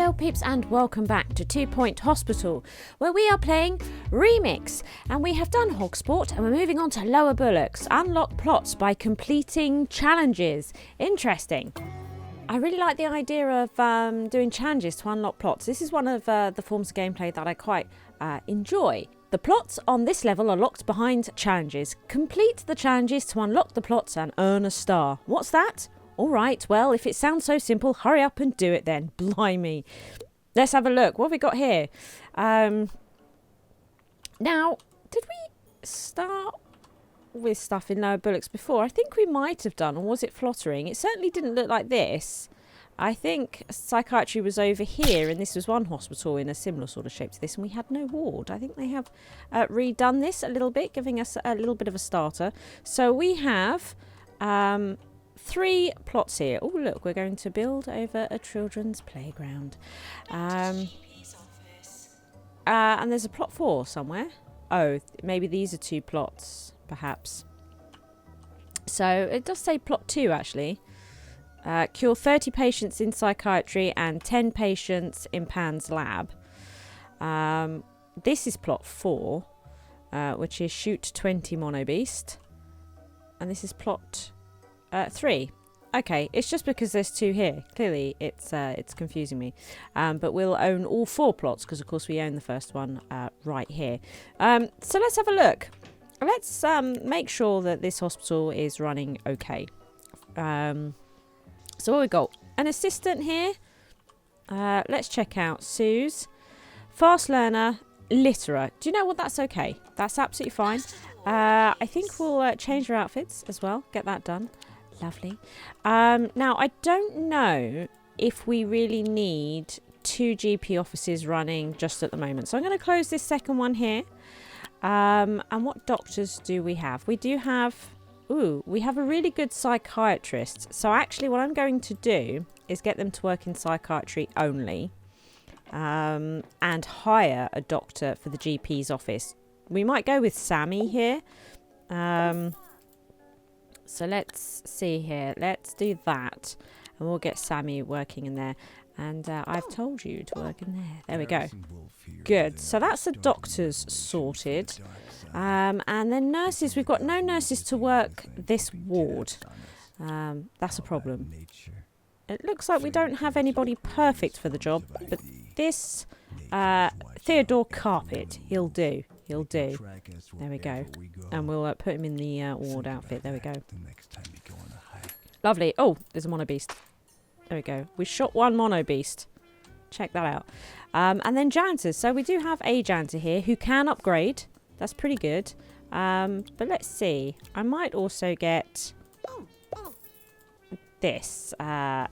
Hello peeps and welcome back to 2 Point Hospital, where we are playing Remix, and we have done Hog Sport and we're moving on to Lower Bullocks. Unlock plots by completing challenges. Interesting. I really like the idea of doing challenges to unlock plots. This is one of the forms of gameplay that I quite enjoy. The plots on this level are locked behind challenges. Complete the challenges to unlock the plots and earn a star. What's that? Alright, well, if it sounds so simple, hurry up and do it then. Blimey. Let's have a look. What have we got here? Now, did we start with stuff in Lower Bullocks before? I think we might have done, or was it flottering? It certainly didn't look like this. I think psychiatry was over here, and this was one hospital in a similar sort of shape to this, and we had no ward. I think they have redone this a little bit, giving us a little bit of a starter. So we have 3 plots here. Oh, look, we're going to build over a children's playground. And there's a plot 4 somewhere. Oh, maybe these are 2 plots, perhaps. So it does say plot 2, actually. Cure 30 patients in psychiatry and 10 patients in Pan's lab. This is plot 4, which is shoot 20 monobeast. And this is plot 3. Okay, it's just because there's 2 here. Clearly, it's confusing me. But we'll own all 4 plots because, of course, we own the first one right here. So let's have a look. Let's make sure that this hospital is running okay. So what we got? An assistant here. Let's check out Sue's. Fast learner, litterer. Do you know what? That's okay. That's absolutely fine. I think we'll change our outfits as well. Get that done. Lovely. Now, I don't know if we really need 2 GP offices running just at the moment. So I'm going to close this second one here. And what doctors do we have? We do have... Ooh, we have a really good psychiatrist. So actually what I'm going to do is get them to work in psychiatry only. And hire a doctor for the GP's office. We might go with Sammy here. So let's see here. Let's do that. And we'll get Sammy working in there. And I've told you to work in there. There we go. Good. So that's the doctors sorted. And then nurses. We've got no nurses to work this ward. That's a problem. It looks like we don't have anybody perfect for the job. But this Theodore Carpet, he'll do. He'll do. There we go. And we'll put him in the ward outfit. There we go. Lovely. Oh, there's a mono beast. There we go. We shot 1 mono beast. Check that out. And then janitors. So we do have a janitor here who can upgrade. That's pretty good. But let's see. I might also get this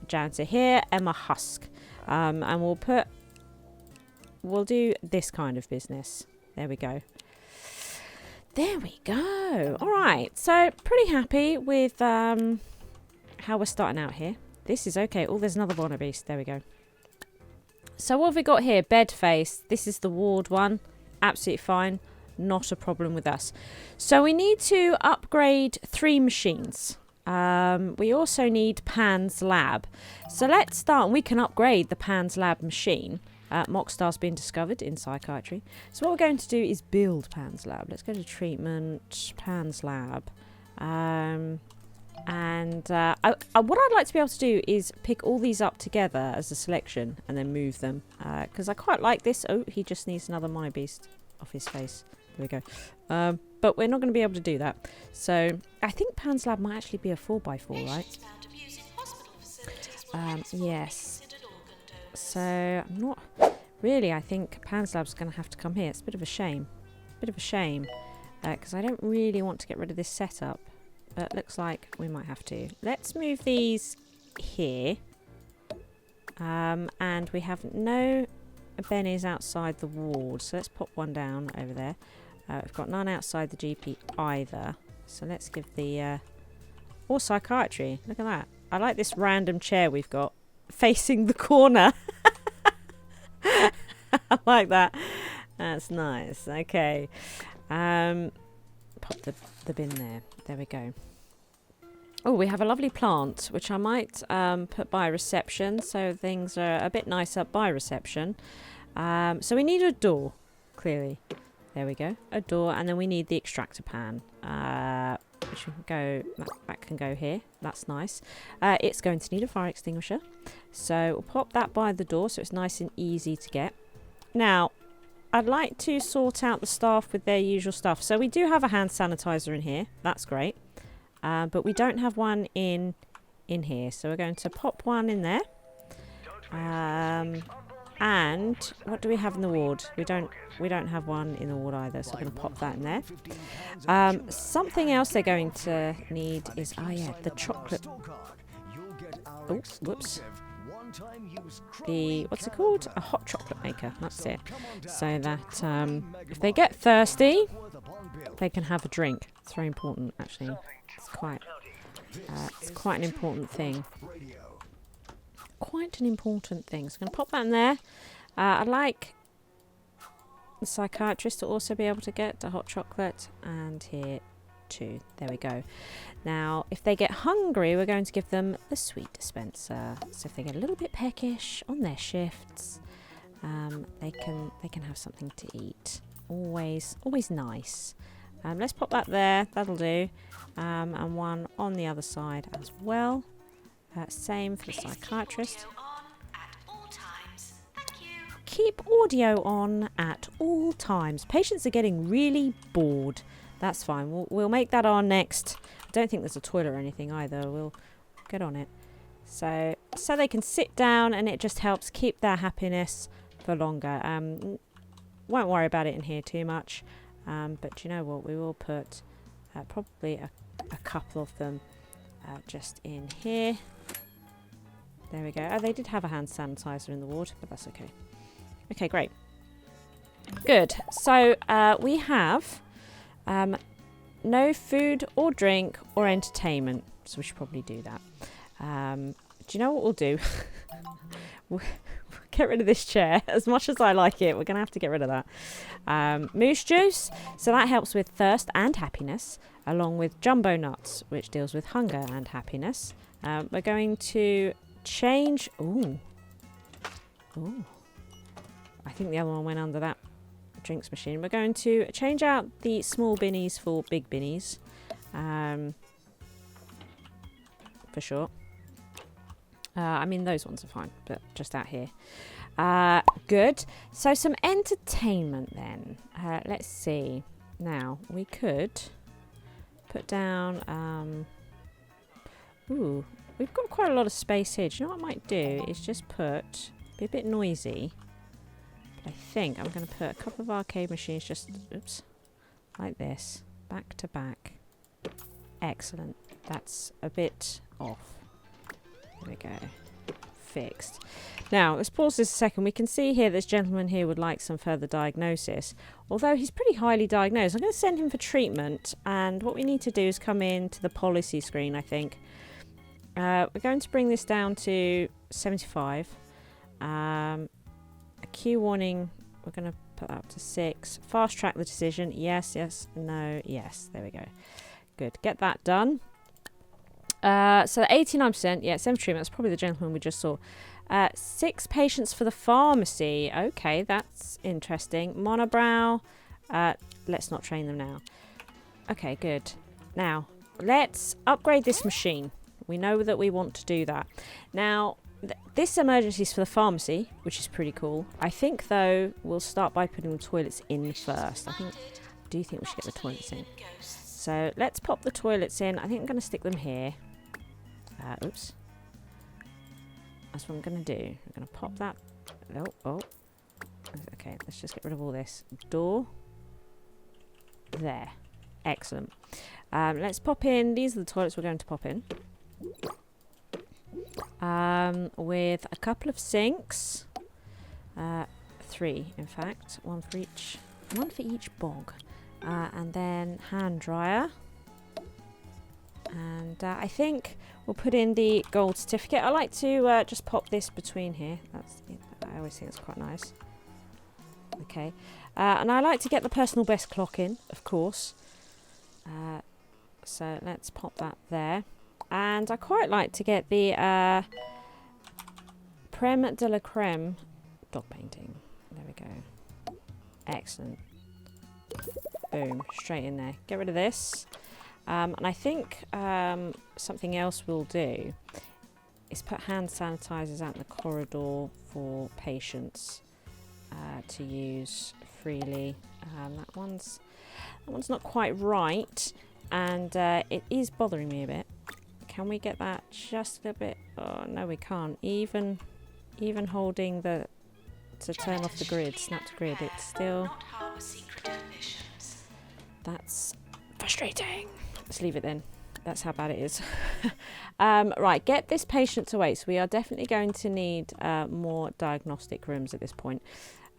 janitor here, Emma Husk. And we'll do this kind of business. There we go. There we go. All right. So pretty happy with how we're starting out here. This is okay. Oh, there's another mono beast. There we go. So what have we got here? Bed face. This is the ward one. Absolutely fine. Not a problem with us. So we need to upgrade 3 machines. We also need Pan's lab. So let's start. We can upgrade the Pan's lab machine. Mockstar's been discovered in psychiatry. So what we're going to do is build Pan's lab. Let's go to treatment, Pan's lab. What I'd like to be able to do is pick all these up together as a selection and then move them. Because I quite like this. Oh, he just needs another mono beast off his face. There we go. But we're not going to be able to do that. So I think Pan's lab might actually be a 4x4, right? Yes. So I'm not really. I think Pan's lab's going to have to come here. It's a bit of a shame. Because I don't really want to get rid of this setup. But looks like we might have to. Let's move these here. And we have no bennies outside the ward. So let's pop one down over there. We've got none outside the GP either. So let's give the... or psychiatry. Look at that. I like this random chair we've got facing the corner. I like that. That's nice. Okay. Pop the bin there. There we go. Oh, we have a lovely plant, which I might put by reception, so things are a bit nicer by reception. So we need a door, clearly. There we go, a door, and then we need the extractor pan, which we can go, that can go here. That's nice. It's going to need a fire extinguisher, so we'll pop that by the door so it's nice and easy to get. Now, I'd like to sort out the staff with their usual stuff. So we do have a hand sanitizer in here. That's great. But we don't have one in here. So we're going to pop one in there. And what do we have in the ward? We don't have one in the ward either. So we're going to pop that in there. Something else they're going to need is, the chocolate. Oh, whoops. What's it called? A hot chocolate maker. That's it. So that if they get thirsty, they can have a drink. It's very important, actually. It's quite an important thing. Quite an important thing. So I'm going to pop that in there. I'd like the psychiatrist to also be able to get the hot chocolate, and here too. There we go. Now, if they get hungry, we're going to give them the sweet dispenser. So if they get a little bit peckish on their shifts, they can have something to eat. Always nice. Let's pop that there. That'll do. And one on the other side as well. Same for the psychiatrist. Keep audio on at all times. Patients are getting really bored. That's fine. We'll make that our next. I don't think there's a toilet or anything either. We'll get on it. So they can sit down, and it just helps keep their happiness for longer. Won't worry about it in here too much. But you know what? We will put probably a couple of them just in here. There we go. Oh, they did have a hand sanitizer in the ward, but that's okay. Okay, great. Good. So we have no food or drink or entertainment. So we should probably do that. Do you know what we'll do? We'll get rid of this chair. As much as I like it, we're going to have to get rid of that. Moose juice. So that helps with thirst and happiness, along with jumbo nuts, which deals with hunger and happiness. We're going to change... Ooh. I think the other one went under that drinks machine. We're going to change out the small binnies for big binnies. For sure. I mean, those ones are fine, but just out here. Good. So some entertainment then. Let's see. Now, we could put down... ooh, we've got quite a lot of space here. Do you know what I might do? Is just be a bit noisy. But I think I'm going to put a couple of arcade machines just... Oops. Like this. Back to back. Excellent. That's a bit off. There we go. Fixed. Now, let's pause this a second. We can see here this gentleman here would like some further diagnosis. Although he's pretty highly diagnosed. I'm going to send him for treatment. And what we need to do is come into the policy screen, I think. We're going to bring this down to 75. A Q warning, we're going to put that up to 6. Fast track the decision. Yes, no, yes. There we go. Good. Get that done. So 89%, yeah, 7 treatment. That's probably the gentleman we just saw. 6 patients for the pharmacy. Okay, that's interesting. Monobrow. Let's not train them now. Okay, good. Now, let's upgrade this machine. We know that we want to do that. Now, this emergency is for the pharmacy, which is pretty cool. I think, though, we'll start by putting the toilets in first. I do think we should get the toilets in. So let's pop the toilets in. I think I'm going to stick them here. Oops. That's what I'm going to do. I'm going to pop that. Oh. Okay, let's just get rid of all this. Door. There. Excellent. Let's pop in. These are the toilets we're going to pop in. With a couple of sinks. 3, in fact. One for each bog. And then hand dryer. And I think we'll put in the gold certificate. I like to just pop this between here. I always think it's quite nice. Okay. And I like to get the personal best clock in, of course. So let's pop that there. And I quite like to get the Creme de la Creme dog painting. There we go. Excellent. Boom, straight in there. Get rid of this. And I think something else we'll do is put hand sanitizers out in the corridor for patients to use freely. That one's not quite right, and it is bothering me a bit. Can we get that just a little bit? Oh no, we can't. Even holding the to turn off the grid, snap to grid, it's still. That's frustrating. Let's leave it then. That's how bad it is. Right, get this patient away. So we are definitely going to need more diagnostic rooms at this point.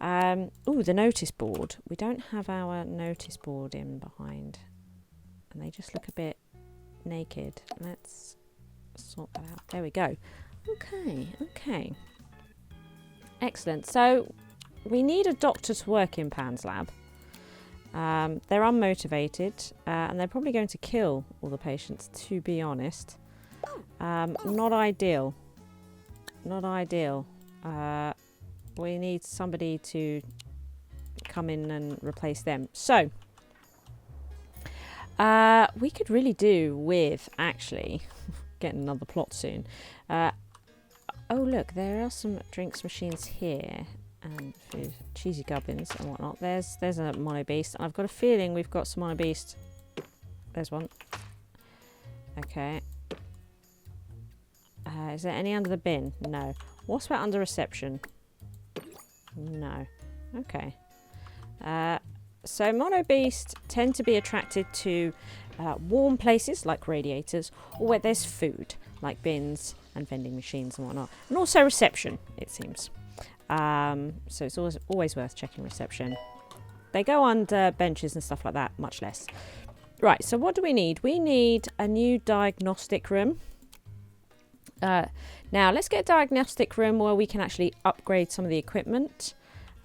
Oh, the notice board. We don't have our notice board in behind. And they just look a bit naked. Let's sort that out. There we go. Okay. Excellent. So we need a doctor to work in Pan's lab. They're unmotivated and they're probably going to kill all the patients, to be honest. Not ideal. We need somebody to come in and replace them. So we could really do with actually getting another plot soon. Oh look, there are some drinks machines here. And food, cheesy gubbins and whatnot. There's a mono beast. I've got a feeling we've got some mono beast. There's one. Okay. Is there any under the bin? No. What about under reception? No. Okay. So mono beast tend to be attracted to warm places like radiators, or where there's food like bins and vending machines and whatnot, and also reception, it seems. So it's always worth checking reception. They go under benches and stuff like that, much less. Right, so what do we need? We need a new diagnostic room. Now, let's get a diagnostic room where we can actually upgrade some of the equipment.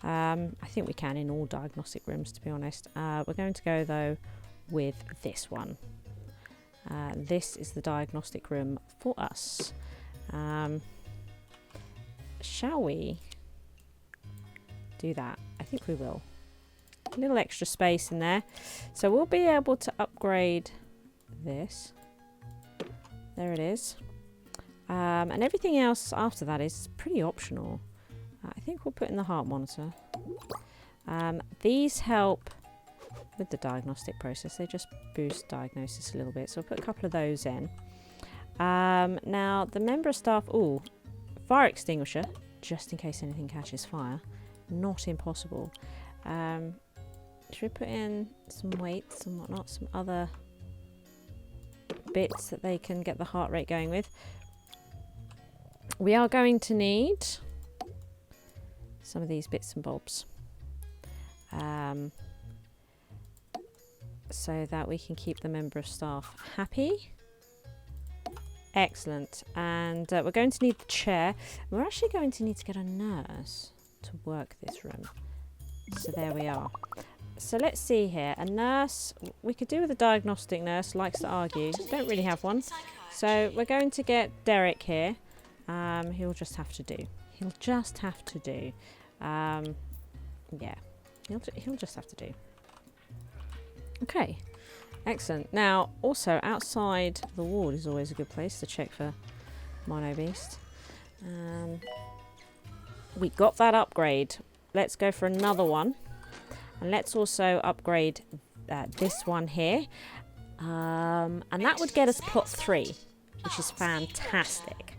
I think we can in all diagnostic rooms, to be honest. We're going to go, though, with this one. This is the diagnostic room for us. Shall we do that? I think we will. A little extra space in there. So we'll be able to upgrade this. There it is. And everything else after that is pretty optional. I think we'll put in the heart monitor. These help with the diagnostic process. They just boost diagnosis a little bit. So we'll put a couple of those in. Now, the member of staff... Ooh, fire extinguisher, just in case anything catches fire. Not impossible. Should we put in some weights and whatnot, some other bits that they can get the heart rate going with? We are going to need some of these bits and bobs so that we can keep the member of staff happy. Excellent. And we're going to need the chair. We're actually going to need to get a nurse to work this room. So there we are. So let's see here. A nurse, we could do with a diagnostic nurse, likes to argue. Don't really have one. So we're going to get Derek here. He'll just have to do. He'll just have to do. Yeah, he'll just have to do. Okay. Excellent. Now, also outside the ward is always a good place to check for mono beast. We got that upgrade. Let's go for another one, and let's also upgrade this one here, and that would get us plot 3, which is fantastic.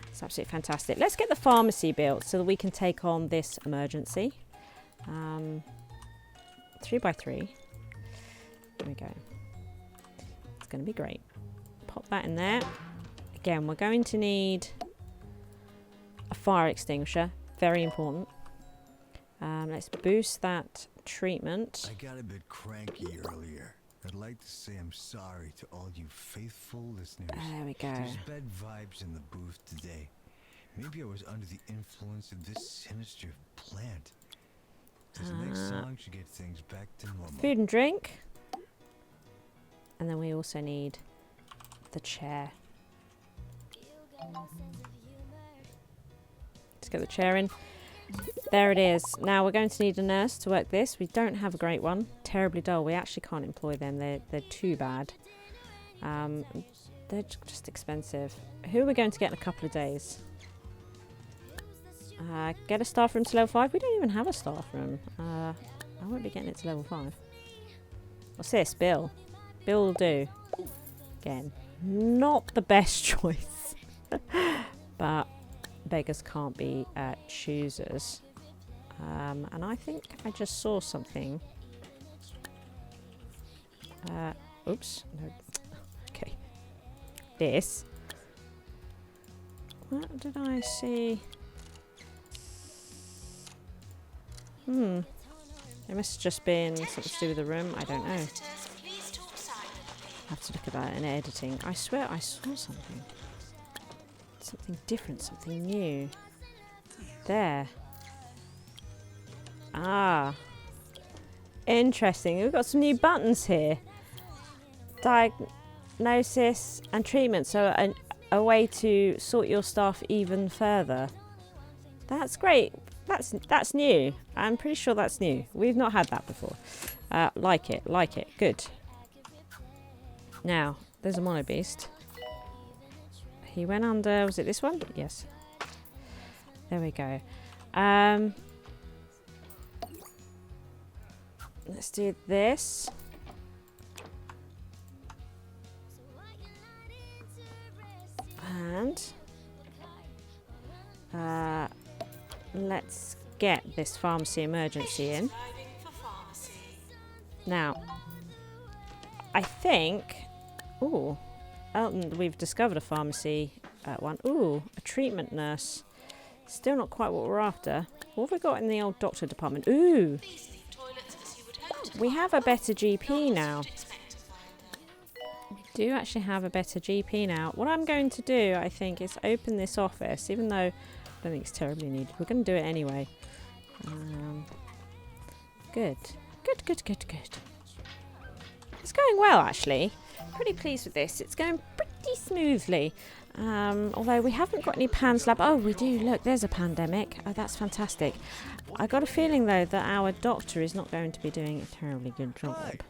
It's absolutely fantastic. Let's get the pharmacy built so that we can take on this emergency. 3x3. There we go. Going to be great. Pop that in there. Again, we're going to need a fire extinguisher. Very important. Let's boost that treatment. I got a bit cranky earlier. I'd like to say I'm sorry to all you faithful listeners. There we go. There's bad vibes in the booth today. Maybe I was under the influence of this sinister plant. This next song should get things back to normal. Food and drink. And then we also need the chair. Let's get the chair in. There it is. Now we're going to need a nurse to work this. We don't have a great one. Terribly dull. We actually can't employ them. They're too bad. They're just expensive. Who are we going to get in a couple of days? Get a staff room to level 5. We don't even have a staff room. I won't be getting it to level 5. What's this? Bill. Bill will do. Again, not the best choice. But beggars can't be choosers. And I think I just saw something. Oops. No. Okay. This. What did I see? It must have just been something to do with the room. I don't know. I have to look at that in editing. I swear I saw something. Something different, something new. There. Ah. Interesting. We've got some new buttons here. Diagnosis and treatment. So a way to sort your staff even further. That's great. That's new. I'm pretty sure that's new. We've not had that before. Like it. Good. Now, there's a mono beast. He went under, was it this one? Yes. There we go. Let's do this. And let's get this pharmacy emergency in. Now, I think... Ooh. Elton, we've discovered a pharmacy one. Ooh, a treatment nurse. Still not quite what we're after. What have we got in the old doctor department? Ooh. We have a better GP now. We do actually have a better GP now. What I'm going to do, I think, is open this office, even though I don't think it's terribly needed. We're going to do it anyway. Good. It's going well, actually. Pretty pleased with this. It's going pretty smoothly. Although we haven't got any PANS lab. Oh, we do. Look, there's a pandemic. Oh, that's fantastic. I got a feeling, though, that our doctor is not going to be doing a terribly good job.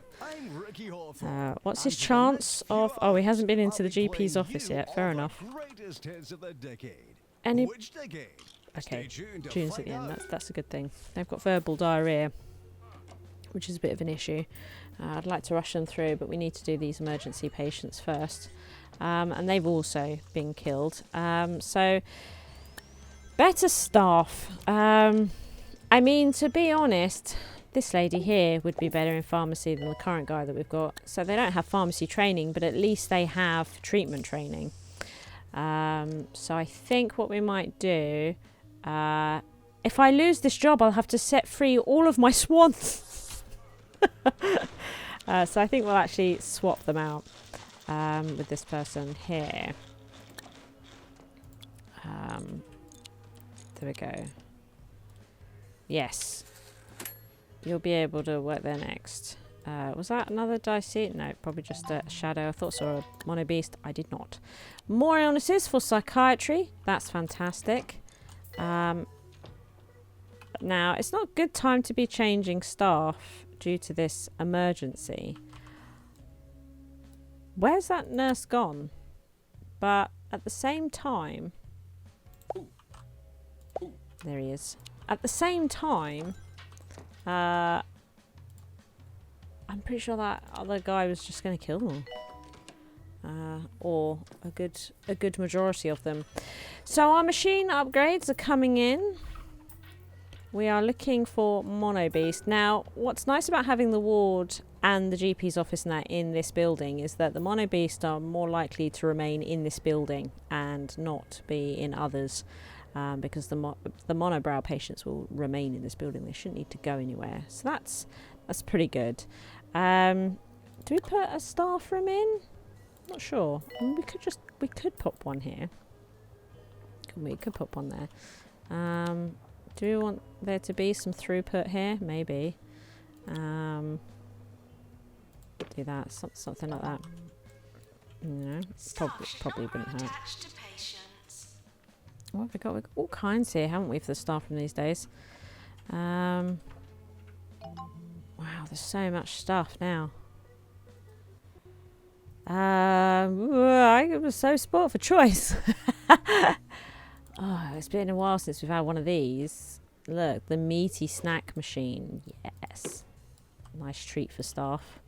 What's his chance of... Oh, he hasn't been into the GP's office yet. Fair enough. Any... Okay, June's at the end. That's a good thing. They've got verbal diarrhea, which is a bit of an issue. I'd like to rush them through, but we need to do these emergency patients first. And they've also been killed. So, better staff. I mean, to be honest, this lady here would be better in pharmacy than the current guy that we've got. So they don't have pharmacy training, but at least they have treatment training. So I think what we might do... if I lose this job, I'll have to set free all of my swans. So I think we'll actually swap them out with this person here. There we go. Yes. You'll be able to work there next. Was that another dicey? No, probably just a shadow. I thought so. A mono beast. I did not. More illnesses for psychiatry. That's fantastic. Now, it's not a good time to be changing staff due to this emergency. Where's that nurse gone? But at the same time... There he is. At the same time, I'm pretty sure that other guy was just going to kill them. Or a good majority of them. So our machine upgrades are coming in. We are looking for Mono Beast. Now, what's nice about having the ward and the GP's office and that in this building is that the Mono Beast are more likely to remain in this building and not be in others. Because the monobrow patients will remain in this building. They shouldn't need to go anywhere. So that's pretty good. Do we put a staff room in? Not sure. I mean, we could pop one here. We could pop one there. Do we want there to be some throughput here? Maybe. Do that. Something like that. No, probably wouldn't hurt. What have we got? We've got all kinds here, haven't we, for the staff room these days? Wow, there's so much stuff now. I was so spoilt for choice. Oh, it's been a while since we've had one of these. Look, the meaty snack machine. Yes. Nice treat for staff.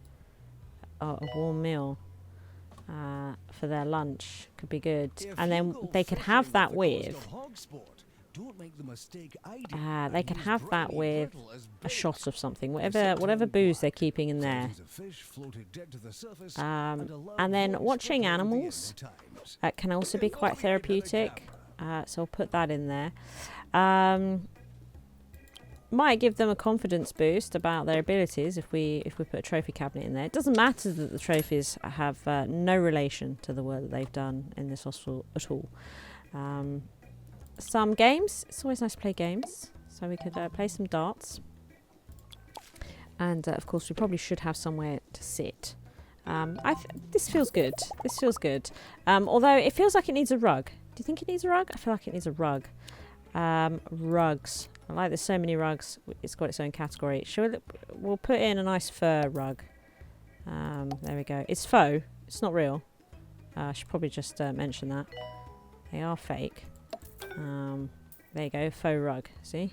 Oh, a warm meal for their lunch could be good. And then they could have that with... they could have that with a shot of something, whatever booze they're keeping in there. And then watching animals can also be quite therapeutic. So I'll put that in there. Might give them a confidence boost about their abilities if we put a trophy cabinet in there. It doesn't matter that the trophies have no relation to the work that they've done in this hospital at all. Some games. It's always nice to play games. So we could play some darts. And of course we probably should have somewhere to sit. This feels good. This feels good. Although it feels like it needs a rug. Do you think it needs a rug? I feel like it needs a rug. Rugs. I like there's so many rugs. It's got its own category. We'll put in a nice fur rug. There we go. It's faux. It's not real. I should probably just mention that. They are fake. There you go. Faux rug. See?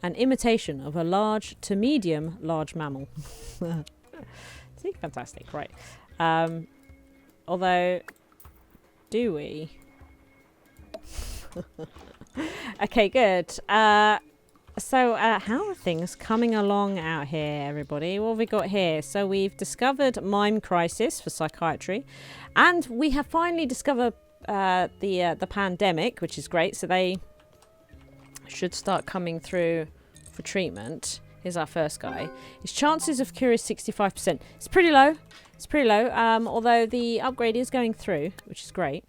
An imitation of a large to medium large mammal. See? Fantastic. Right. Although, do we? Okay, good. So how are things coming along out here, everybody? What have we got here? So we've discovered mime crisis for psychiatry, and we have finally discovered the pandemic, which is great. So they should start coming through for treatment. Here's our first guy. His chances of cure is 65%. It's pretty low. It's pretty low. Although the upgrade is going through, which is great.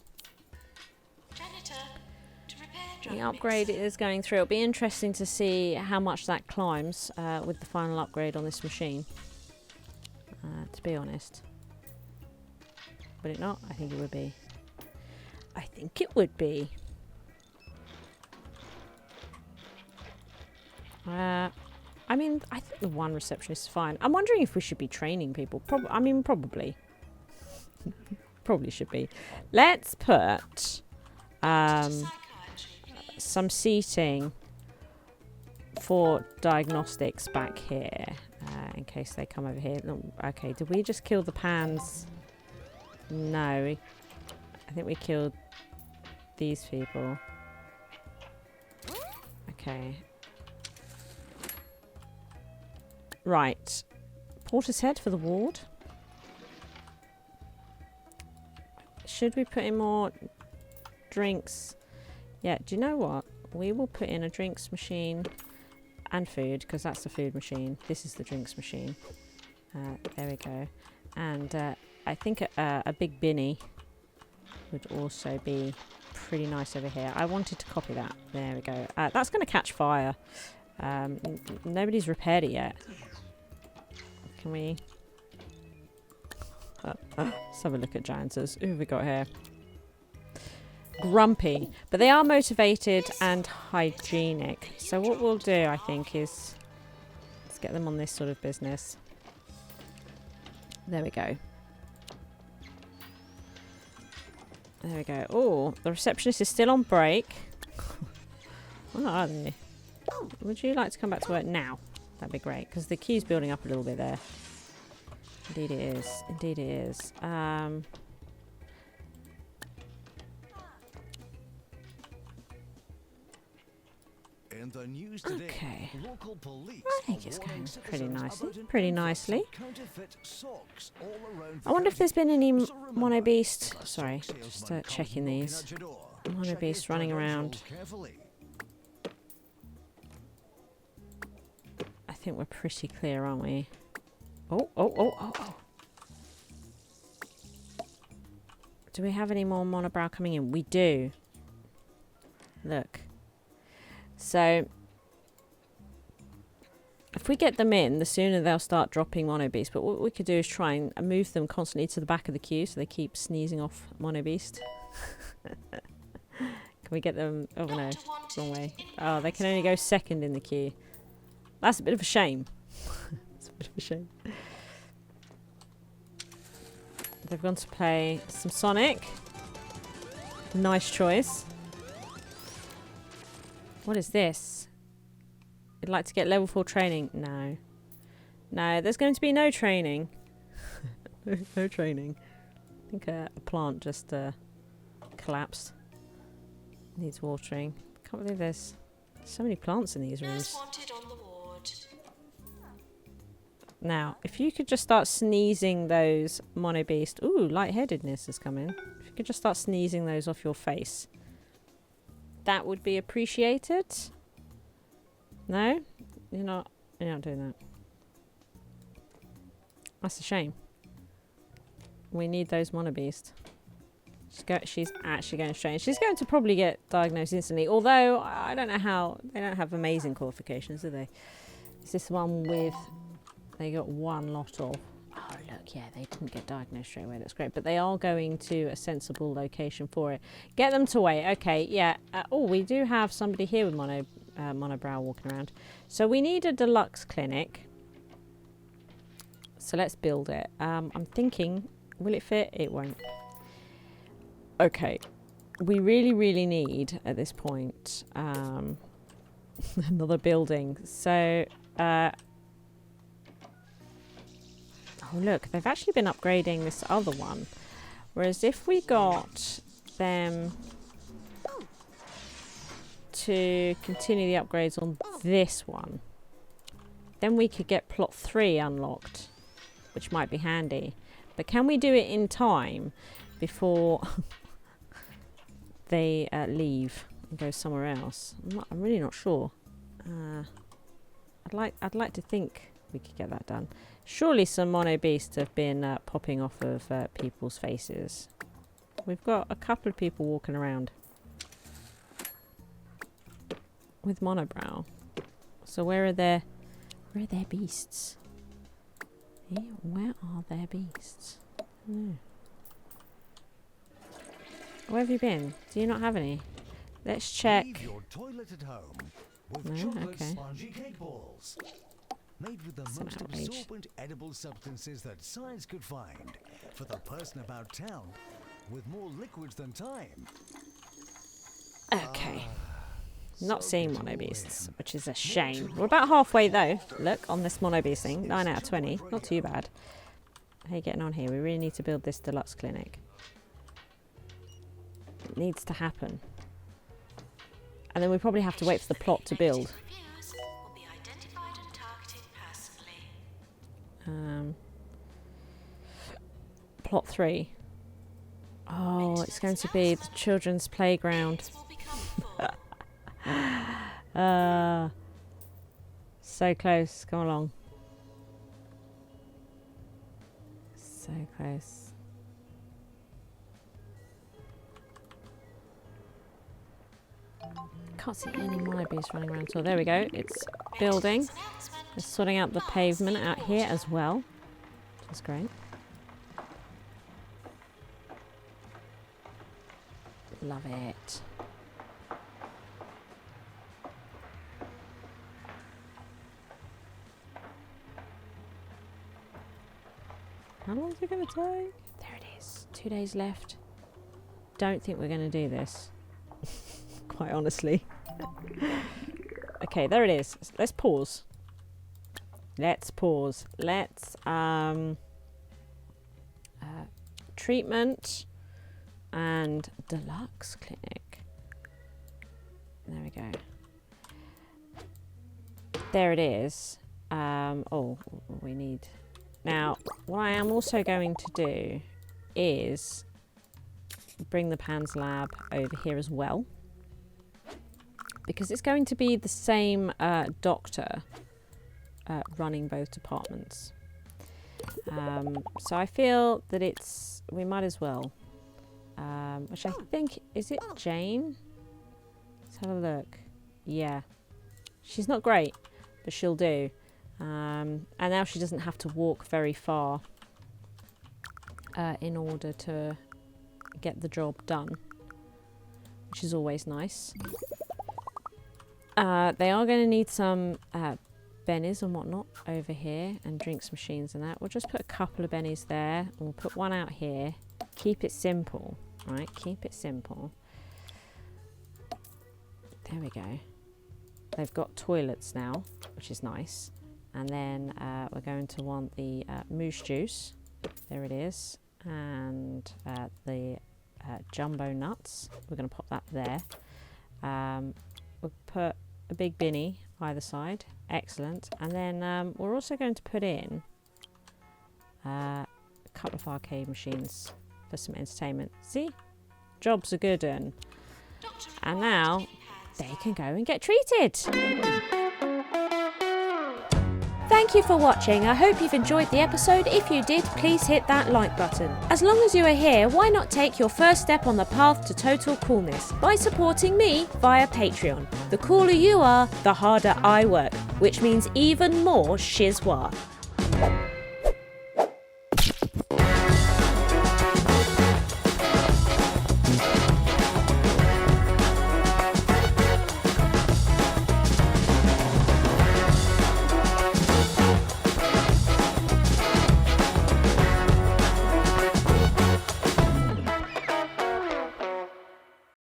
The upgrade is going through. It'll be interesting to see how much that climbs with the final upgrade on this machine. To be honest. Would it not? I think it would be. I think it would be. I mean, I think the one receptionist is fine. I'm wondering if we should be training people. Probably. Probably should be. Let's put... some seating for diagnostics back here in case they come over here. Okay, did we just kill the pans? No, I think we killed these people. Okay, right, Porter's head for the ward. Should we put in more drinks? Yeah, do you know what? We will put in a drinks machine and food, because that's the food machine. This is the drinks machine. There we go. And I think a big binny would also be pretty nice over here. I wanted to copy that. There we go. That's going to catch fire. Nobody's repaired it yet. Can we... let's have a look at Janzers. Who have we got here? Grumpy, but they are motivated and hygienic. So what we'll do, I think, is let's get them on this sort of business. There we go. There we go. Oh, the receptionist is still on break. What are they? Would you like to come back to work now? That'd be great, because the queue's building up a little bit there. Indeed it is. Indeed it is. In the news today, Okay. local police I think it's going pretty nicely. I I wonder if there's been any Mono Beast. Sorry, just checking these. Mono Beast running around. I think we're pretty clear, aren't we? Oh. Do we have any more monobrow coming in? We do. Look. So, if we get them in, the sooner they'll start dropping Mono Beast. But what we could do is try and move them constantly to the back of the queue so they keep sneezing off Mono Beast. Can we get them? Oh no, wrong way. Oh, they can only go second in the queue. That's a bit of a shame. It's a bit of a shame. They've gone to play some Sonic. Nice choice. What is this? You'd like to get level 4 training? No. No, there's going to be no training. No training. I think a plant just collapsed. Needs watering. Can't believe there's so many plants in these rooms. Now, if you could just start sneezing those mono beast. Ooh, lightheadedness has come in. If you could just start sneezing those off your face. That would be appreciated. No? You're not doing that. That's a shame. We need those mono beast. She's actually going straight. She's going to probably get diagnosed instantly. Although, I don't know how. They don't have amazing qualifications, do they? Is this one with... They got one lot of... Oh, look, yeah, they didn't get diagnosed straight away. That's great. But they are going to a sensible location for it. Get them to wait. Okay, yeah. Oh, we do have somebody here with monobrow walking around. So we need a deluxe clinic. So let's build it. I'm thinking, will it fit? It won't. Okay. We really, really need, at this point, another building. So... Oh look, they've actually been upgrading this other one. Whereas if we got them to continue the upgrades on this one, then we could get plot 3 unlocked, which might be handy. But can we do it in time before they leave and go somewhere else? I'm really not sure. I'd like to think we could get that done. Surely some mono beasts have been popping off of people's faces. We've got a couple of people walking around with monobrow. So where are their beasts? Yeah, where are their beasts? No. Where have you been? Do you not have any? Let's check. Leave your toilet at home with No? chocolate Okay. spongy cake balls. Made with the Some most outrage. absorbent edible substances that science could find for the person about town with more liquids than time. Okay. Not So seeing good mono to beasts, win. which is a shame. We're about halfway though. Look, on this mono beast thing. 9 out of 20. Not too bad. How are you getting on here? We really need to build this deluxe clinic. It needs to happen. And then we probably have to wait for the plot to build. Plot 3. Oh, it's going to be the children's playground. So close. Come along. So close. Can't see any monobees running around. So there we go. It's building. It's sorting out the pavement out here as well. That's great. Love it. How long is it going to take? There it is. 2 days left. Don't think we're going to do this. Quite honestly. Okay, there it is. Let's pause. Let's pause. Let's treatment and deluxe clinic. There we go. There it is. Oh, we need... Now, what I am also going to do is bring the PANS lab over here as well. Because it's going to be the same doctor running both departments. So I feel that we might as well. Which I think, is it Jane? Let's have a look. Yeah. She's not great, but she'll do. And now she doesn't have to walk very far in order to get the job done. which is always nice. They are going to need some bennies and whatnot over here, and drinks machines and that. We'll just put a couple of bennies there, and we'll put one out here. Keep it simple, right? Keep it simple. There we go. They've got toilets now, which is nice. And then we're going to want the moose juice. There it is. And the jumbo nuts. We're going to pop that there. We'll put a big binny either side. Excellent. And then we're also going to put in a couple of arcade machines for some entertainment. See? Jobs are good. And now they can go and get treated. Thank you for watching. I hope you've enjoyed the episode. If you did, please hit that like button. As long as you are here, why not take your first step on the path to total coolness by supporting me via Patreon. The cooler you are, the harder I work, which means even more SHIZWAH.